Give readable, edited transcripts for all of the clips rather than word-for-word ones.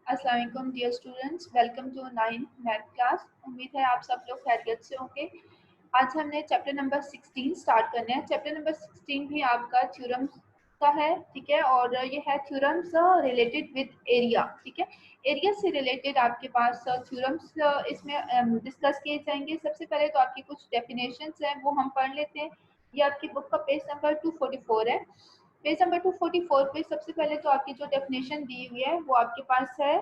अस्सलाम वालेकुम dear students, welcome to 9th math class. उम्मीद है आप सब लोग खैरियत से होंगे। आज हमने चैप्टर नंबर 16 स्टार्ट करना है। चैप्टर नंबर 16 भी आपका थ्योरम्स का है, ठीक है, और ये है थ्योरम्स रिलेटेड विद एरिया, ठीक है। एरिया से रिलेटेड आपके पास थ्योरम्स इसमें डिस्कस किए जाएंगे। सबसे पहले तो आपकी कुछ डेफिनेशंस हैं वो हम पढ़ लेते हैं। ये आपकी बुक का पेज नंबर 244 है। पेज नंबर 244 पे सबसे पहले तो आपकी जो डेफिनेशन दी हुई है वो आपके पास है।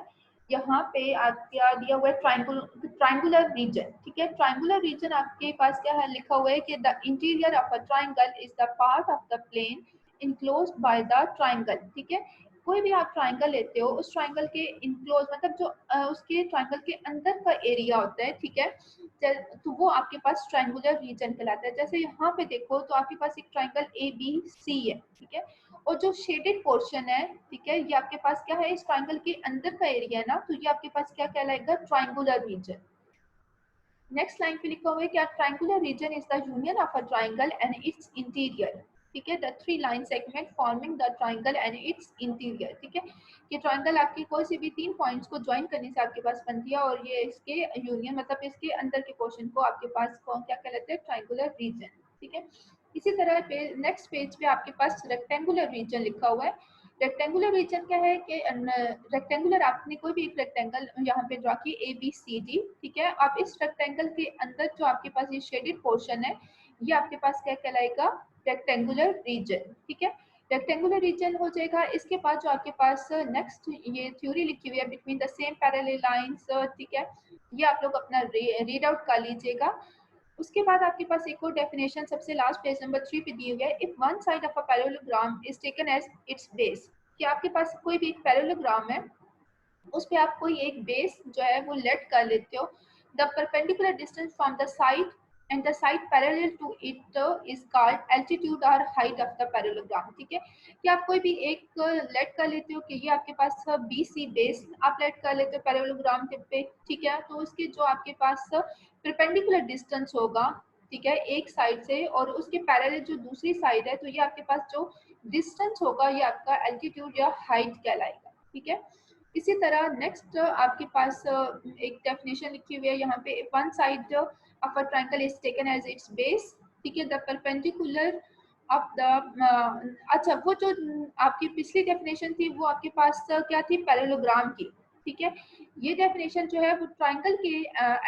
यहाँ पे आपका दिया हुआ है ट्राइंगुलर रीजन, ठीक है। ट्राइंगुलर रीजन आपके पास क्या है, लिखा हुआ है कि the interior of a triangle is the part of the plane enclosed by the triangle, ठीक है। कोई भी आप ट्राइंगल लेते हो, उस ट्राइंगल के इनक्लोज मतलब जो उसके ट्राइंगल के अंदर का एरिया होता है, ठीक है, तो वो आपके पास ट्राइंगुलर रीजन कहलाता है। जैसे यहाँ पे देखो तो आपके पास एक ट्राइंगल ए बी सी है, ठीक है, और जो शेडेड पोर्शन है, ठीक है, ये आपके पास क्या है, इस ट्राइंगल के अंदर का एरिया है ना, तो ये आपके पास क्या कहलाएगा, ट्राइंगुलर रीजन। नेक्स्ट लाइन पे लिखा हुआ है कि triangular region is the union of a triangle and its interior, ठीक है, the three line segment forming the triangle and its interior, ठीक है। ये ट्राइंगल आपकी कोई से भी तीन पॉइंट्स को ज्वाइन करने से आपके पास बनती है, और ये इसके यूनियन मतलब इसके अंदर के पोर्शन को आपके पास कौन क्या कहलाते हैं, ट्राइंगुलर रीजन, ठीक है। इसी तरह नेक्स्ट पेज पे आपके पास रेक्टेंगुलर रीजन लिखा हुआ है। रेक्टेंगुलर रीजन क्या है कि रेक्टेंगुलर आपने कोई भी एक रेक्टेंगल यहाँ पे ड्रॉ की ए बी सी डी, ठीक है। अब इस रेक्टेंगल के अंदर जो आपके पास ये शेडेड पोर्शन है, ये आपके पास क्या कहलाएगा, रेक्टेंगुलर रीजन, ठीक है। रेक्टेंगुलर रीजन हो जाएगा। इसके बाद जो आपके पास नेक्स्ट ये थ्योरी लिखी हुई है between the same parallel lines, ठीक है, ये आप लोग अपना रीड आउट कर लीजिएगा। उसके बाद आपके पास एक और डेफिनेशन सबसे लास्ट पेज नंबर 3 पे दी हुई है। If one side of a parallelogram is taken as its base, कि आपके पास कोई भी एक पैरेललोग्राम है, उस पे आप कोई एक बेस जो है वो लेट कर लेते हो। The perpendicular distance from the side and the side parallel to it is called altitude और हाइट ऑफ द पैरेललोग्राम, ठीक है। कि आप कोई भी एक लेट कर लेते हो कि ये आपके पास बी सी बेस आप लेट कर लेते हो पैरेललोग्राम पे, ठीक है, तो उसके जो आपके पास परपेंडिकुलर डिस्टेंस होगा, ठीक है, एक साइड से और उसके पैरेलल जो दूसरी साइड है, तो ये आपके पास जो डिस्टेंस होगा ये आपका एल्टीट्यूड या हाइट कहलाएगा, ठीक है। इसी तरह नेक्स्ट आपके पास एक डेफिनेशन लिखी हुई है यहाँ पे। One side of a triangle is taken as its base, ठीक है, द परपेंडिकुलर ऑफ द अच्छा, वो जो आपकी पिछली डेफिनेशन थी वो आपके पास क्या थी, पैरेललोग्राम की, ठीक है। ये डेफिनेशन जो है वो ट्रायंगल के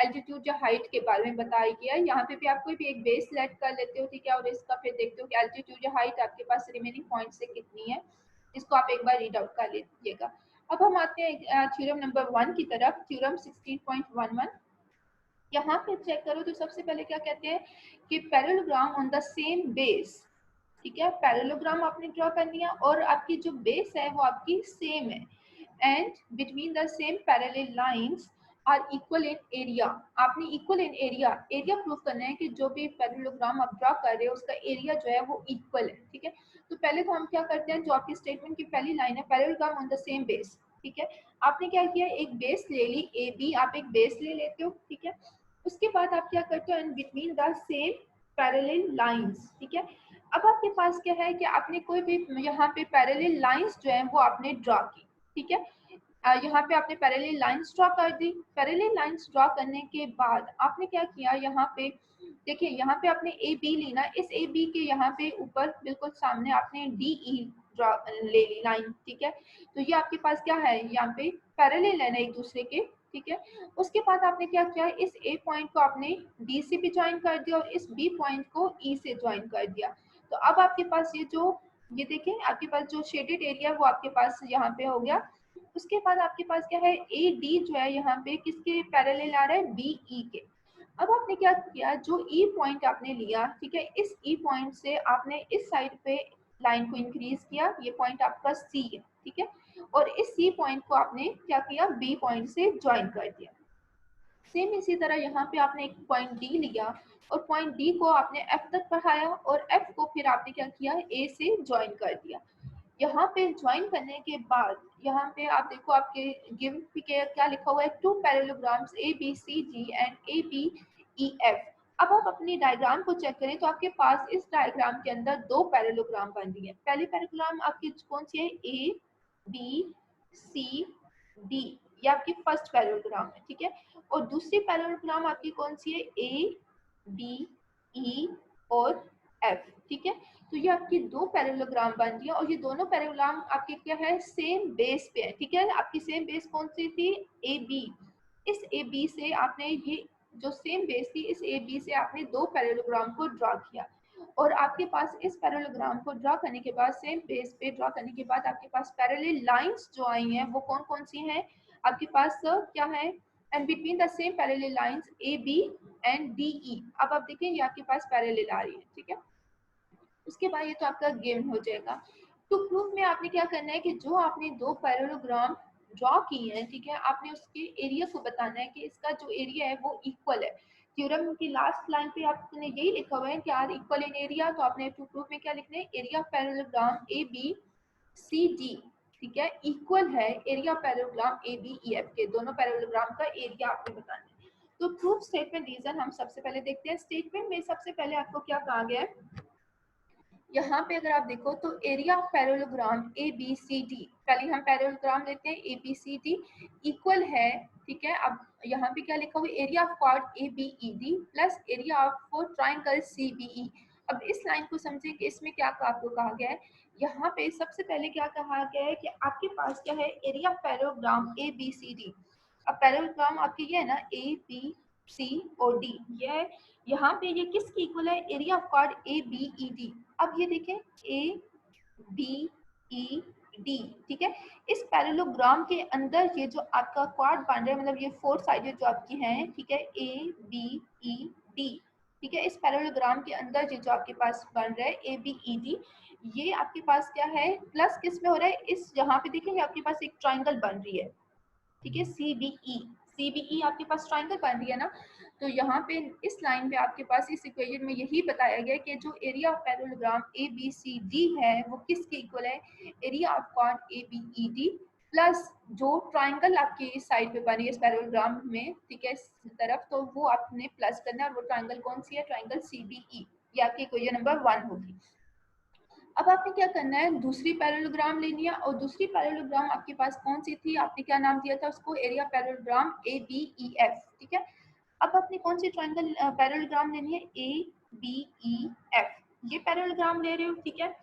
एल्टीट्यूड या हाइट के बारे में बताई गई है। यहाँ पे भी आप कोई भी एक बेस सेलेक्ट कर लेते हो, ठीक है, और इसका फिर देखते हो कि एल्टीट्यूड या हाइट आपके पास रिमेनिंग पॉइंट से कितनी है। इसको आप एक बार रीड आउट कर लीजिएगा। अब हम आते हैं थ्योरम नंबर 1 की तरफ, थ्योरम 16.11। यहाँ पे चेक करो तो सबसे पहले क्या कहते हैं कि parallelogram on the same base, ठीक है, पैरेललोग्राम आपने ड्रॉ करनी है और आपकी जो बेस है वो आपकी सेम है, and between the same parallel lines are equal in area. आपने इक्वल इन एरिया प्रूफ करना है कि जो भी पैरेललोग्राम आप ड्रॉ कर रहे हो उसका एरिया जो है वो इक्वल है, ठीक है। तो पहले तो हम क्या करते हैं, जो आपकी स्टेटमेंट की पहली लाइन है, parallelogram on the same base, ठीक है, आपने क्या किया, एक बेस ले ली ए बी, आप एक बेस ले लेते हो, ठीक है। उसके बाद आप क्या करते हो, in between the same parallel lines, ठीक है। अब आपके पास क्या है कि आपने कोई भी यहाँ पे पैरेलल लाइंस जो है वो आपने ड्रॉ की, ठीक है। यहाँ पे आपने पैरेलल लाइंस ड्रॉ कर दी। पैरेलल लाइंस ड्रॉ करने के बाद आपने क्या किया, यहाँ पे देखिए, यहाँ पे आपने ए बी ली ना, इस ए बी के यहाँ पे ऊपर बिल्कुल सामने आपने डी ई ड्रॉ ले ली लाइन, ठीक है। तो ये आपके पास क्या है, यहाँ पे पैरेलल है ना एक दूसरे के, ठीक है। उसके बाद आपने क्या किया, इस ए पॉइंट को आपने डी से भी ज्वाइन कर दिया और इस बी पॉइंट को ई से ज्वाइन कर दिया। तो अब आपके पास ये देखें, आपके पास जो शेडेड एरिया वो आपके पास यहाँ पे हो गया। उसके बाद आपके पास क्या है, ए डी जो है यहाँ पे किसके पैरेलल आ रहा है, बी ई के। अब आपने क्या किया, जो ई पॉइंट आपने लिया, ठीक है, इस ई पॉइंट से आपने इस साइड पे लाइन को इंक्रीज किया, ये पॉइंट आपका सी है, ठीक है, और इस सी पॉइंट को आपने क्या किया, बी पॉइंट से ज्वाइन कर दिया। सेम इसी तरह यहाँ पे आपने एक पॉइंट डी लिया और पॉइंट डी को आपने एफ तक बढ़ाया और एफ को फिर आपने क्या किया, ए से ज्वाइन कर दिया। यहाँ पे ज्वाइन करने के बाद यहाँ पे आप देखो, आपके गिवन पे क्या लिखा हुआ है, two parallelograms A B C D and A B E F. अब आप अपनी डायग्राम को चेक करें तो आपके पास इस डायग्राम के अंदर दो पैरेललोग्राम बन रही है। पहली पैरेललोग्राम आपकी कौन सी है, ए बी सी डी, ये आपकी फर्स्ट पैरेललोग्राम है, ठीक है। और दूसरी पैरेललोग्राम आपकी कौन सी है, ए बी ई और एफ, ठीक है। तो ये आपकी दो पैरेललोग्राम बन रही है और ये दोनों पैरेललोग्राम आपके क्या है, सेम बेस पे है, ठीक है। आपकी सेम बेस कौन सी थी, ए बी। इस ए बी से आपने ये जो सेम बेस थी, इस ए बी से आपने दो पैरेललोग्राम को ड्रॉ किया और आपके पास इस पैरेललोग्राम को ड्रॉ करने के बाद, सेम बेस पे ड्रॉ करने के बाद आपके पास पैरेलल लाइंस जो आई हैं वो कौन कौन सी हैं आपके पास, क्या है, and between the same parallel lines A B and D E. अब आप देखें ये आपके पास पैरेलल आ रही है, ठीक है। उसके बाद ये तो आपका गेम हो जाएगा। तो प्रूफ में आपने क्या करना है कि जो आपने दो पैरेललोग्राम ड्रॉ की है, ठीक है, आपने उसके एरिया को बताना है कि इसका जो एरिया है वो इक्वल है। थ्योरम की लास्ट लाइन पे आपने यही लिखा हुआ है कि आर इक्वल इन एरिया, तो आपने टू प्रूफ में क्या लिखना है, area of parallelogram A B C D, ठीक है, इक्वल है area parallelogram A B E F के। दोनों पैरेललोग्राम का एरिया आपने बताना है। तो प्रूफ स्टेटमेंट रीजन हम सबसे पहले देखते हैं। स्टेटमेंट में सबसे पहले आपको क्या कहा गया है, यहाँ पे अगर आप देखो तो area of parallelogram A B C D, पहले हम पैरेललोग्राम लेते हैं A B C D equal है, ठीक है। अब यहाँ पे क्या लिखा हुआ है, area of quad A B E D plus area of triangle C B E. अब इस लाइन को समझे कि इसमें क्या आपको कहा गया है। यहाँ पे सबसे पहले क्या कहा गया है कि आपके पास क्या है, area of parallelogram A B C D. अब पैरेललोग्राम आपके ये है ना, ए बी सी और डी, ये यहाँ पे ये किसकी इक्वल है, area of quad A B E D. अब ये देखें ए बी ई डी, ठीक है। इस पैरेललोग्राम के अंदर ये जो आपका क्वाड बन रहा है, मतलब ये फोर साइडेड जो आपकी हैं, ठीक है, ए बी ई डी, ठीक है। इस पैरेललोग्राम के अंदर ये जो आपके पास बन रहा है ए बी ई डी, ये आपके पास क्या है, प्लस किस में हो रहा है, इस यहाँ पे देखेंगे आपके पास एक ट्राइंगल बन रही है, ठीक है, सीबीई आपके पास ट्राइंगल बन रही है ना। तो यहाँ पे इस लाइन पे आपके पास इस इक्वेशन में यही बताया गया कि जो area of parallelogram A B C D है वो किसके इक्वल है, area of quad A B E D plus जो ट्राइंगल आपकी इस साइड पे बनी है इस पैरेललोग्राम में, ठीक है, इस तरफ, तो वो आपने प्लस करना है और वो ट्राइंगल कौन सी है, ट्राइंगल सीबीई। ये आपकी इक्वेशन नंबर 1 होगी। अब आपने क्या करना है, दूसरी पैरेललोग्राम लेनी है और दूसरी पैरेललोग्राम आपके पास कौन सी थी, आपने क्या नाम दिया था उसको, area parallelogram A B E F, ठीक है। अब आपने कौन सी ट्राइंगल पैरेललोग्राम लेनी है, ए बी ई एफ, ये पैरेललोग्राम ले रहे हो, ठीक है।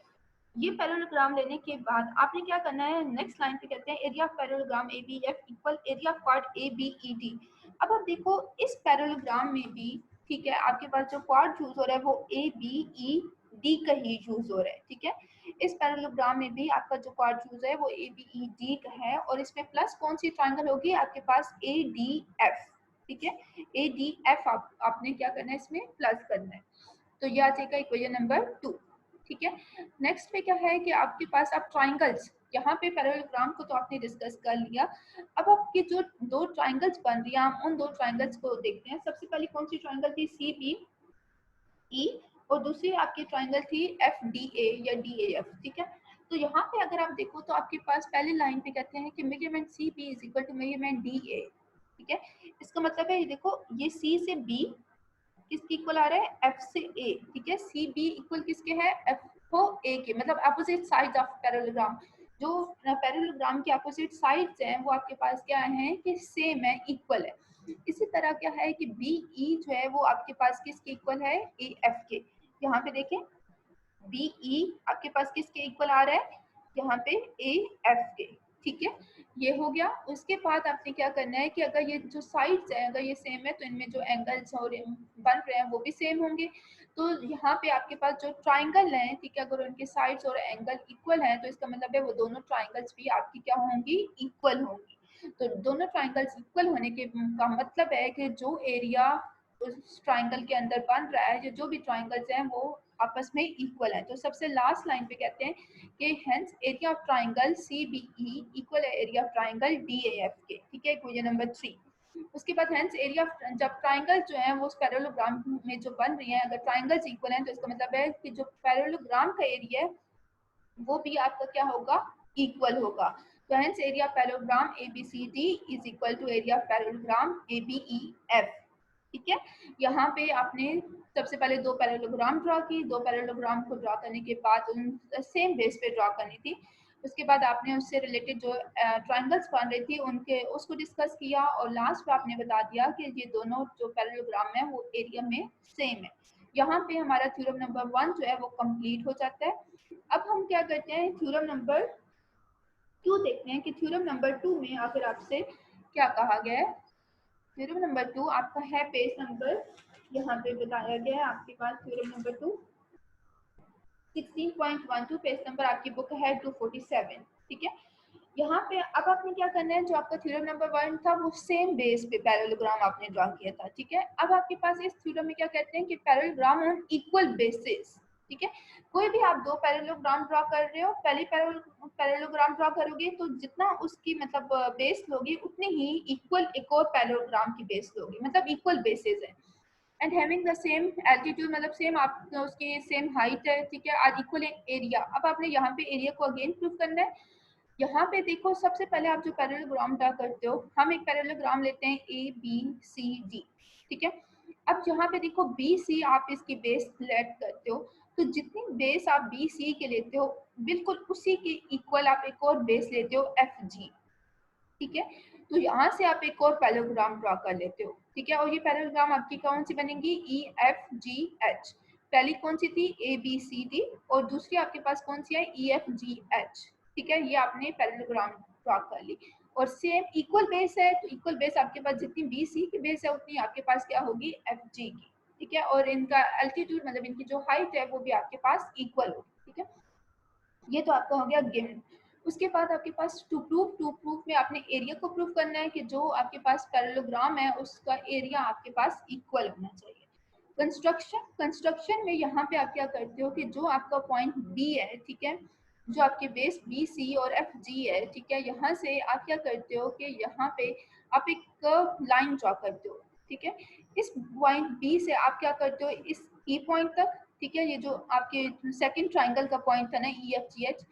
ये पैरेललोग्राम लेने के बाद आपने क्या करना है, नेक्स्ट लाइन पे कहते हैं area of parallelogram A B F equal area of quad A B E D. अब आप देखो इस पैरेललोग्राम में भी, ठीक है, आपके पास जो क्वाड यूज हो रहा है वो ए बी ई डी का ही यूज हो रहा है, ठीक है। इस पैरेललोग्राम में भी आपका जो क्वाड यूज है वो ए बी ई डी का है और इसमें प्लस कौन सी ट्राइंगल होगी आपके पास, ए डी एफ, ठीक है। ए डी एफ आपने क्या करना है, इसमें प्लस करना है। तो ये आ जाएगा इक्वेशन नंबर 2, ठीक है। नेक्स्ट पे क्या है कि आपके पास अब ट्राइंगल्स, यहाँ पे पैरेललोग्राम को तो आपने डिस्कस कर लिया। अब आपकी जो दो ट्राइंगल्स बन रही हैं, हम उन दो ट्राइंगल्स को देखते हैं। सबसे पहले कौन सी ट्राइंगल थी, सी बी ई, और दूसरी आपकी ट्राइंगल थी एफ डी ए या डी ए एफ, ठीक है। तो यहाँ पे अगर आप देखो तो आपके पास पहले लाइन पे कहते हैं कि measurement C B is equal to measurement D A, ठीक है। इसका मतलब है ये देखो, ये सी से बी किसके इक्वल आ रहा है, एफ से ए, ठीक है। सी बी इक्वल किसके है, एफ को ए के, मतलब अपोजिट साइड ऑफ पैरेललोग्राम। जो पैरेललोग्राम के अपोजिट साइड्स हैं वो आपके पास क्या है कि सेम है, इक्वल है। इसी तरह क्या है कि बी ई जो है वो आपके पास किसके इक्वल है, ए एफ के। यहाँ पे देखें बी ई आपके पास किसके इक्वल आ रहा है, यहाँ पे ए एफ के, ठीक है। ये हो गया। उसके बाद आपने क्या करना है कि अगर ये जो साइड्स है अगर ये सेम है तो इनमें जो एंगल्स और बन रहे हैं वो भी सेम होंगे। तो यहाँ पे आपके पास जो ट्राइंगल है, ठीक है, अगर उनके साइड्स और एंगल इक्वल हैं तो इसका मतलब है वो दोनों ट्राइंगल्स भी आपकी क्या होंगी, इक्वल होंगी। तो दोनों ट्राइंगल्स इक्वल होने के का मतलब है कि जो एरिया उस ट्राइंगल के अंदर बन रहा है, जो भी ट्राइंगल्स हैं वो आपस में इक्वल है। तो सबसे लास्ट लाइन पे कहते हैं कि hence area of triangle C B E equal है area of triangle D A F के, ठीक है, इक्वेशन नंबर 3। उसके बाद हेंस एरिया जब ट्राइंगल जो है वो उस पैरेललोग्राम में जो बन रही है, अगर ट्राइंगल्स इक्वल हैं तो इसका मतलब है कि जो पैरेललोग्राम का एरिया है वो भी आपका क्या होगा, इक्वल होगा। तो hence area parallelogram A B C D is equal to area parallelogram A B E F, ठीक है। यहाँ पे आपने सबसे पहले दो पैरेललोग्राम ड्रॉ की, दो पैरेललोग्राम को ड्रॉ करने के बाद उन सेम बेस पे ड्रॉ करनी थी। उसके बाद आपने उससे रिलेटेड जो ट्रायंगल्स बन रही थी उनके उसको डिस्कस किया, और लास्ट में आपने बता दिया कि ये दोनों जो पैरेललोग्राम है वो एरिया में सेम है। यहाँ पे हमारा थ्योरम नंबर 1 जो है वो कंप्लीट हो जाता है। अब हम क्या करते हैं, थ्योरम नंबर 2 देखते हैं कि थ्योरम नंबर 2 में आखिर आपसे क्या कहा गया है। थ्योरम नंबर 2 आपका है पेज नंबर, यहाँ पे बताया गया है आपके पास थ्योरम नंबर 2 16.12 पेज नंबर आपकी बुक है 247। ठीक है, यहाँ पे अब आपने क्या करना है, जो आपका थ्योरम नंबर 1 था वो सेम बेस पे पैरेललोग्राम आपने ड्रॉ किया था। ठीक है, अब आपके पास इस थ्योरम में क्या कहते हैं कि पैरेललोग्राम ऑन इक्वल बेसिस। ठीक है, कोई भी आप दो पैरेललोग्राम ड्रॉ कर रहे हो, पहले पैरेललोग्राम ड्रॉ करोगे तो जितना उसकी मतलब बेस लोगी उतनी ही इक्वल एक और पैरेललोग्राम की बेस लोगी, मतलब इक्वल बेसिस है। And having the same altitude, मतलब सेम आप उसकी सेम हाइट है। ठीक है, और इक्वल एरिया। अब आपने यहाँ पे एरिया को अगेन प्रूव करना है। यहाँ पे देखो, सबसे पहले आप जो पैरेललोग्राम ड्रा करते हो, हम एक पैरेललोग्राम लेते हैं ए बी सी डी। ठीक है, अब यहाँ पे देखो बी सी आप इसकी बेस सेलेक्ट करते हो, तो जितनी बेस आप बी सी के लेते हो बिल्कुल उसी के इक्वल आप एक और बेस लेते हो एफ जी। ठीक है, तो यहाँ से आप एक और पैरेललोग्राम ड्रॉ कर लेते हो। ठीक है, और ये पैरेललोग्राम आपकी कौन सी बनेगी, ई एफ जी एच। पहली कौन सी थी, ए बी सी डी, और दूसरी आपके पास कौन सी है, ई एफ जी एच। ठीक है, ये आपने पैरेललोग्राम ड्रॉ कर ली, और सेम इक्वल बेस है, तो इक्वल बेस आपके पास जितनी बी सी की बेस है उतनी आपके पास क्या होगी, एफ जी की। ठीक है, और इनका एल्टीट्यूड मतलब इनकी जो हाइट है वो भी आपके पास इक्वल होगी। ठीक है, ये तो आपका हो गया गिवन। उसके बाद आपके पास टू प्रूफ में आपने एरिया को प्रूव करना है कि जो आपके पास पैरेललोग्राम है उसका एरिया आपके पास इक्वल होना चाहिए। कंस्ट्रक्शन में यहाँ पे आप क्या करते हो कि जो आपका पॉइंट बी है, ठीक है, जो आपके बेस बी सी और एफ जी है, ठीक है, यहाँ से आप क्या करते हो कि यहाँ पे आप एक कर्व लाइन ड्रॉ करते हो। ठीक है, इस पॉइंट बी से आप क्या करते हो, इस ई पॉइंट तक। ठीक है, ये जो आपके सेकंड ट्राइंगल का पॉइंट था ना, ई एफ जी एच,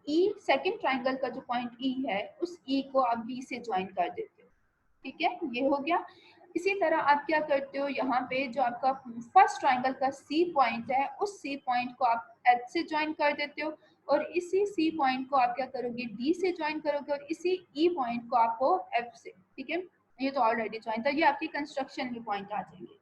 ई सेकंड ट्राइंगल का जो पॉइंट ई है उस ई को आप बी से ज्वाइन कर देते हो। ठीक है, ये हो गया। इसी तरह आप क्या करते हो, यहाँ पे जो आपका फर्स्ट ट्राइंगल का सी पॉइंट है उस सी पॉइंट को आप एच से ज्वाइन कर देते हो, और इसी सी पॉइंट को आप क्या करोगे, डी से ज्वाइन करोगे, और इसी ई पॉइंट को आपको एफ से। ठीक है, ये तो ऑलरेडी ज्वाइन था, ये आपकी कंस्ट्रक्शन में पॉइंट आ जाएंगे।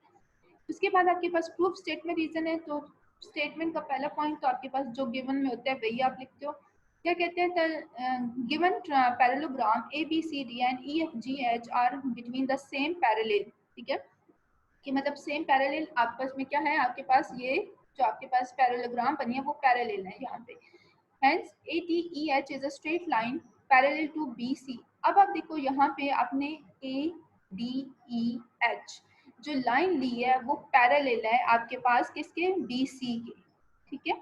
उसके बाद आपके पास प्रूफ स्टेटमेंट रीजन है, तो स्टेटमेंट का पहला पॉइंट तो आपके पास जो गिवन में होता है वही आप लिखते हो। क्या कहते हैं, given parallelogram A B C D and E F G H are between the same parallel. ठीक है, कि मतलब सेम पैरेलल आपस में क्या है, आपके पास ये जो आपके पास पैरेललोग्राम बनी है वो पैरेलल है यहाँ पे। Hence A T E H is a straight line parallel to B C. अब आप देखो यहाँ पे आपने ए डी ई एच जो लाइन ली है वो पैरेलल है आपके पास किसके, बी सी के। ठीक है,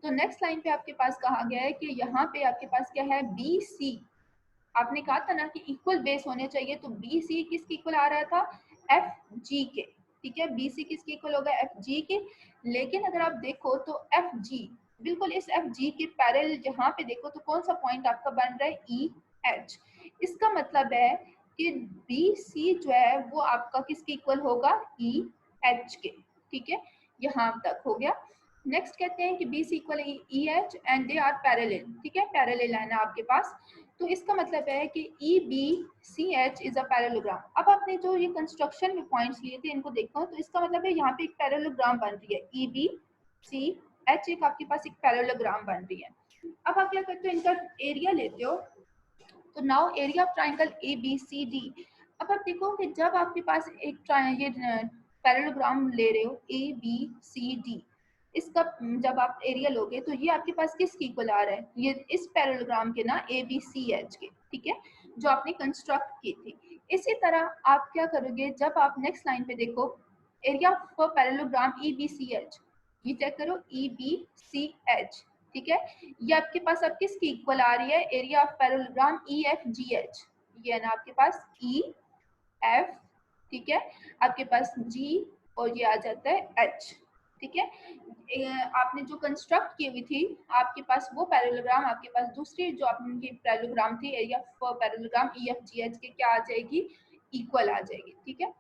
तो नेक्स्ट लाइन पे आपके पास कहा गया है कि यहाँ पे आपके पास क्या है, बी सी। आपने कहा था ना कि इक्वल बेस होने चाहिए, तो बी सी किसके इक्वल आ रहा था, एफ जी के। ठीक है, बी सी किसके इक्वल होगा, एफ जी के। लेकिन अगर आप देखो तो एफ जी बिल्कुल इस एफ जी के पैरेलल जहाँ पे देखो तो कौन सा पॉइंट आपका बन रहा है, ई एच। इसका मतलब है कि बी सी जो है वो आपका किसके इक्वल होगा, ई एच के। ठीक है, यहाँ तक हो गया। नेक्स्ट कहते हैं कि B C equal E H and they are parallel. ठीक है, पैरेलल लाइन है आपके पास, तो इसका मतलब है कि E B C H is a parallelogram. अब आपने जो ये कंस्ट्रक्शन में पॉइंट्स लिए थे इनको देखो, तो इसका मतलब है यहाँ पे एक पैरेललोग्राम बन रही है, ई बी सी एच एक आपके पास एक पैरेललोग्राम बन रही है। अब आप क्या करते हो, इनका एरिया लेते हो, तो now area of triangle A B C D. अब आप देखो कि जब आपके पास एक ये पैरेललोग्राम ले रहे हो ए बी सी डी, इसका जब आप एरिया लोगे तो ये आपके पास किसकी इक्वल आ रहा है, ये इस पैरेललोग्राम के ना, ए बी सी एच के। ठीक है, जो आपने कंस्ट्रक्ट की थी। इसी तरह आप क्या करोगे, जब आप नेक्स्ट लाइन पे देखो area of parallelogram E B C H, ये चेक करो ई बी सी एच। ठीक है, ये आपके पास अब किसकी इक्वल आ रही है, area of parallelogram E F G H. ये है ना आपके पास ई एफ, ठीक है, आपके पास जी, और ये आ जाता है एच। ठीक है, आपने जो कंस्ट्रक्ट की हुई थी आपके पास वो पैरेललोग्राम आपके पास दूसरी जो आपकी पैरेललोग्राम थी area of parallelogram E F G H के क्या आ जाएगी, इक्वल आ जाएगी। ठीक है,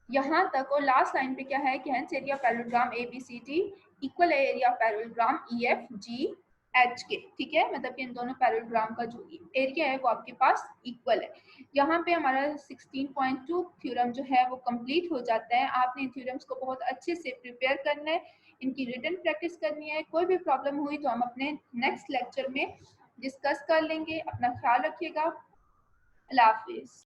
यहाँ तक। और लास्ट लाइन पे क्या है कि hence area parallelogram A B C D equal है area parallelogram E F G H के, ठीक है, मतलब कि इन दोनों पैरेललोग्राम का जो एरिया है वो आपके पास इक्वल है। यहाँ पे हमारा 16.2 थ्योरम जो है वो कंप्लीट हो जाता है। आपने इन थ्योरम्स को बहुत अच्छे से प्रिपेयर करना है, इनकी रिटन प्रैक्टिस करनी है। कोई भी प्रॉब्लम हुई तो हम अपने नेक्स्ट लेक्चर में डिस्कस कर लेंगे। अपना ख्याल रखिएगा। अल्लाह हाफिज।